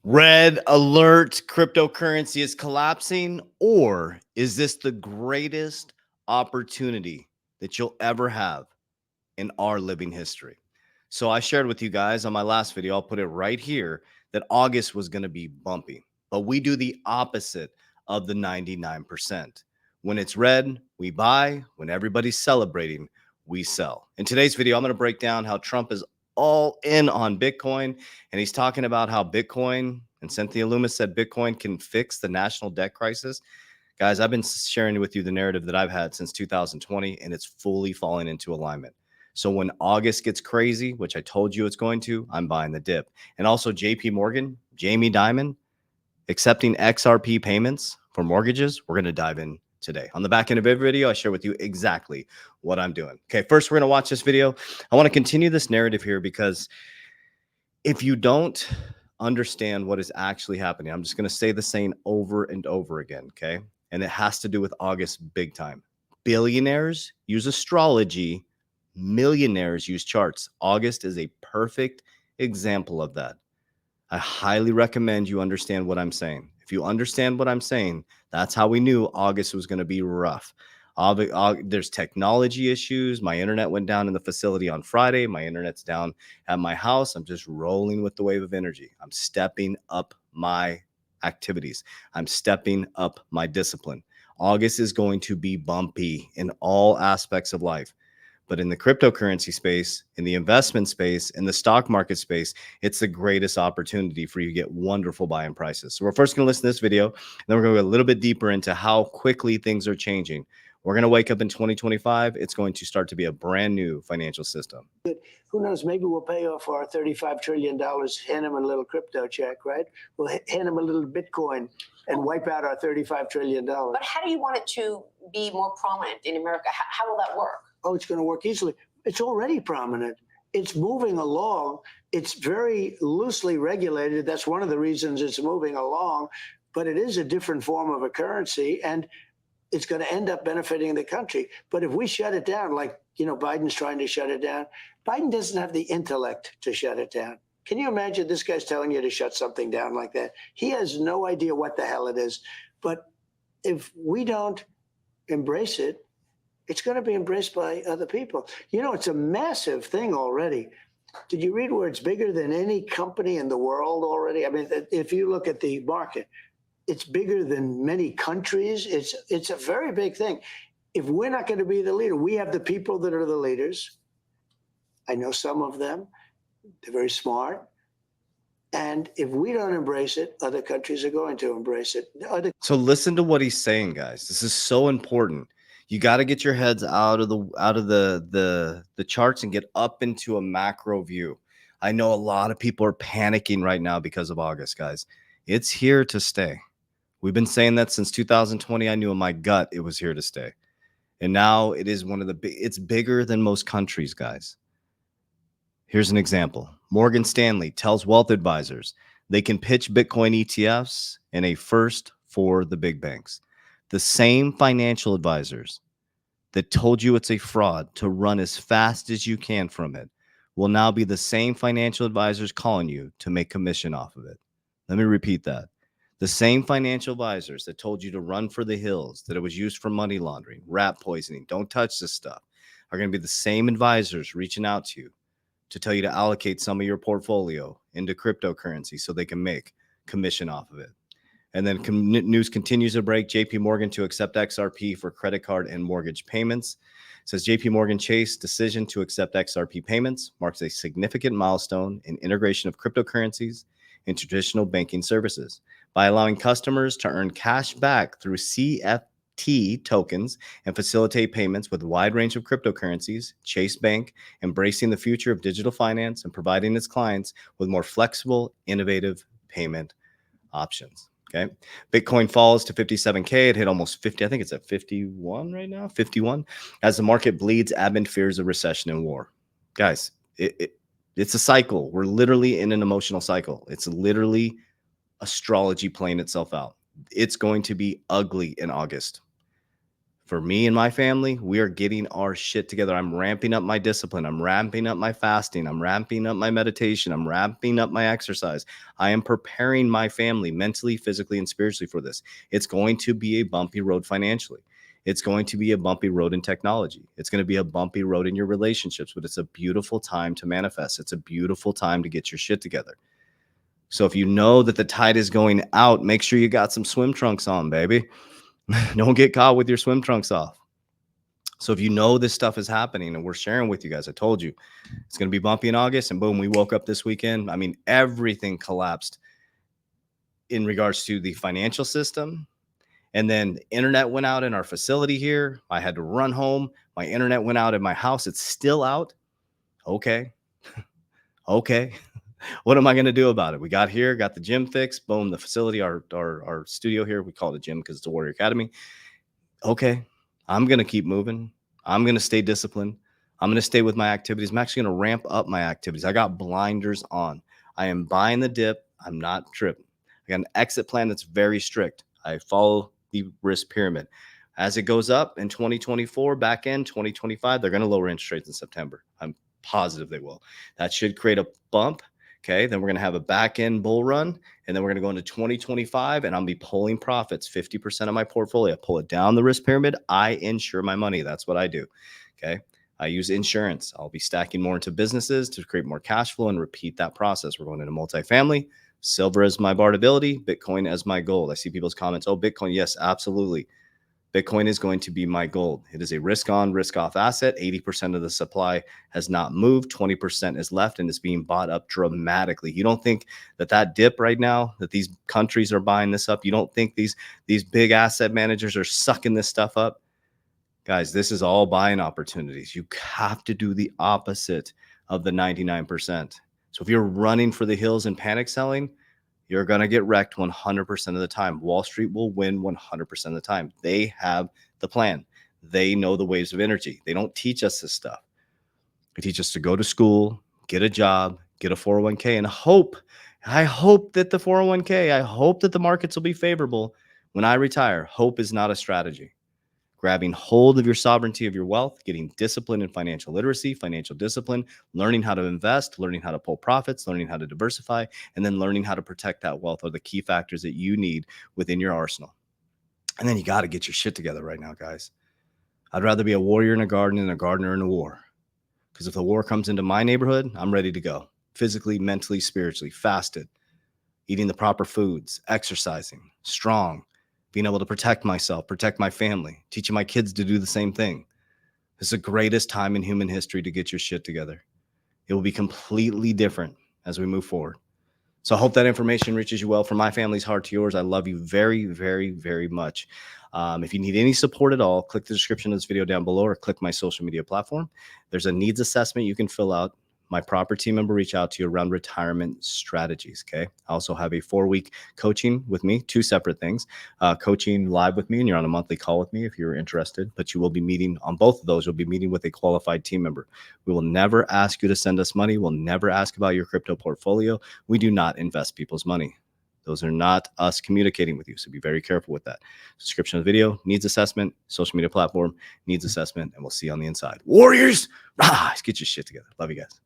Red alert, cryptocurrency is collapsing, or is this the greatest opportunity that you'll ever have in our living history? So I shared with you guys on my last video, I'll put it right here, that August was going to be bumpy, but we do the opposite of the 99%. When it's red, we buy. When everybody's celebrating, we sell. In today's video, I'm going to break down how Trump is all in on Bitcoin, and he's talking about how Bitcoin, and Cynthia Loomis said Bitcoin can fix the national debt crisis. Guys, I've been sharing with you the narrative that I've had since 2020, and it's fully falling into alignment. So when August gets crazy, which I told you it's going to, I'm buying the dip. And also JP Morgan, Jamie Dimon, accepting XRP payments for mortgages. We're going to dive in today. On the back end of every video, I share with you exactly what I'm doing. Okay, first we're going to watch this video. I want to continue this narrative here because if you don't understand what is actually happening, I'm just going to say the saying over and over again, okay? And it has to do with August big time. Billionaires use astrology, millionaires use charts. August is a perfect example of that. I highly recommend you understand what I'm saying. If you understand what I'm saying, that's how we knew August was going to be rough. There's technology issues. My internet went down in the facility on Friday. My internet's down at my house. I'm just rolling with the wave of energy. I'm stepping up my activities. I'm stepping up my discipline. August is going to be bumpy in all aspects of life. But in the cryptocurrency space, in the investment space, in the stock market space, it's the greatest opportunity for you to get wonderful buying prices. So we're first going to listen to this video, and then we're going to go a little bit deeper into how quickly things are changing. We're going to wake up in 2025. It's going to start to be a brand new financial system. Who knows? Maybe we'll pay off our $35 trillion, hand them a little crypto check, right? We'll hand them a little Bitcoin and wipe out our $35 trillion. But how do you want it to be more prominent in America? How will that work? Oh, it's going to work easily. It's already prominent. It's moving along. It's very loosely regulated. That's one of the reasons it's moving along. But it is a different form of a currency, and it's going to end up benefiting the country. But if we shut it down, like, Biden's trying to shut it down, Biden doesn't have the intellect to shut it down. Can you imagine this guy's telling you to shut something down like that? He has no idea what the hell it is. But if we don't embrace it, it's going to be embraced by other people. It's a massive thing already. Did you read where it's bigger than any company in the world already? I mean, if you look at the market, it's bigger than many countries. It's a very big thing. If we're not going to be the leader, we have the people that are the leaders. I know some of them. They're very smart. And if we don't embrace it, other countries are going to embrace it. So listen to what he's saying, guys. This is so important. You got to get your heads out of the charts and get up into a macro view. I know a lot of people are panicking right now because of August, guys. It's here to stay. We've been saying that since 2020. I knew in my gut it was here to stay. And now it is it's bigger than most countries, guys. Here's an example. Morgan Stanley tells wealth advisors they can pitch Bitcoin ETFs in a first for the big banks. The same financial advisors that told you it's a fraud to run as fast as you can from it will now be the same financial advisors calling you to make commission off of it. Let me repeat that. The same financial advisors that told you to run for the hills, that it was used for money laundering, rat poisoning, don't touch this stuff, are going to be the same advisors reaching out to you to tell you to allocate some of your portfolio into cryptocurrency so they can make commission off of it. And then news continues to break. JP Morgan to accept XRP for credit card and mortgage payments. It says JP Morgan Chase decision to accept XRP payments marks a significant milestone in integration of cryptocurrencies into traditional banking services by allowing customers to earn cash back through CFT tokens and facilitate payments with a wide range of cryptocurrencies. Chase Bank embracing the future of digital finance and providing its clients with more flexible, innovative payment options. Okay. Bitcoin falls to 57K. It hit almost 50. I think it's at 51 right now. 51. As the market bleeds amid fears of recession and war. Guys, it's a cycle. We're literally in an emotional cycle. It's literally astrology playing itself out. It's going to be ugly in August. For me and my family, we are getting our shit together. I'm ramping up my discipline. I'm ramping up my fasting. I'm ramping up my meditation. I'm ramping up my exercise. I am preparing my family mentally, physically, and spiritually for this. It's going to be a bumpy road financially. It's going to be a bumpy road in technology. It's going to be a bumpy road in your relationships, but it's a beautiful time to manifest. It's a beautiful time to get your shit together. So if you know that the tide is going out, make sure you got some swim trunks on, baby. Don't get caught with your swim trunks off. So if you know this stuff is happening and we're sharing with you guys, I told you it's going to be bumpy in August, and boom, we woke up this weekend. I mean, everything collapsed in regards to the financial system. And then the internet went out in our facility here. I had to run home. My internet went out in my house. It's still out. Okay. Okay. What am I going to do about it? We got here, got the gym fixed. Boom, the facility, our studio here, we call it a gym because it's a Warrior Academy. Okay, I'm going to keep moving. I'm going to stay disciplined. I'm going to stay with my activities. I'm actually going to ramp up my activities. I got blinders on. I am buying the dip. I'm not tripping. I got an exit plan that's very strict. I follow the risk pyramid. As it goes up in 2024, back end 2025, they're going to lower interest rates in September. I'm positive they will. That should create a bump. Okay, then we're going to have a back end bull run, and then we're going to go into 2025, and I'll be pulling profits, 50% of my portfolio. Pull it down the risk pyramid. I insure my money. That's what I do. Okay, I use insurance. I'll be stacking more into businesses to create more cash flow and repeat that process. We're going into multifamily. Silver as my bartability, Bitcoin as my gold. I see people's comments. Oh, Bitcoin. Yes, absolutely. Bitcoin is going to be my gold. It is a risk on, risk off asset. 80% of the supply has not moved. 20% is left and it's being bought up dramatically. You don't think that dip right now, that these countries are buying this up? You don't think these big asset managers are sucking this stuff up? Guys, this is all buying opportunities. You have to do the opposite of the 99%. So if you're running for the hills and panic selling, you're going to get wrecked 100% of the time. Wall Street will win 100% of the time. They have the plan. They know the waves of energy. They don't teach us this stuff. They teach us to go to school, get a job, get a 401k, and I hope that the 401k, I hope that the markets will be favorable when I retire. Hope is not a strategy. Grabbing hold of your sovereignty of your wealth, getting discipline in financial literacy, financial discipline, learning how to invest, learning how to pull profits, learning how to diversify, and then learning how to protect that wealth are the key factors that you need within your arsenal. And then you got to get your shit together right now, guys. I'd rather be a warrior in a garden than a gardener in a war. Because if the war comes into my neighborhood, I'm ready to go. Physically, mentally, spiritually, fasted, eating the proper foods, exercising, strong, being able to protect myself, protect my family, teaching my kids to do the same thing. This is the greatest time in human history to get your shit together. It will be completely different as we move forward. So I hope that information reaches you well. From my family's heart to yours, I love you very, very, very much. If you need any support at all, click the description of this video down below or click my social media platform. There's a needs assessment you can fill out. My proper team member reach out to you around retirement strategies. Okay. I also have a 4-week coaching with me, 2 separate things, coaching live with me, and you're on a monthly call with me if you're interested, but you will be meeting on both of those. You'll be meeting with a qualified team member. We will never ask you to send us money. We'll never ask about your crypto portfolio. We do not invest people's money. Those are not us communicating with you. So be very careful with that. Description of the video, needs assessment, social media platform, needs assessment, and we'll see you on the inside. Warriors, rise, get your shit together. Love you guys.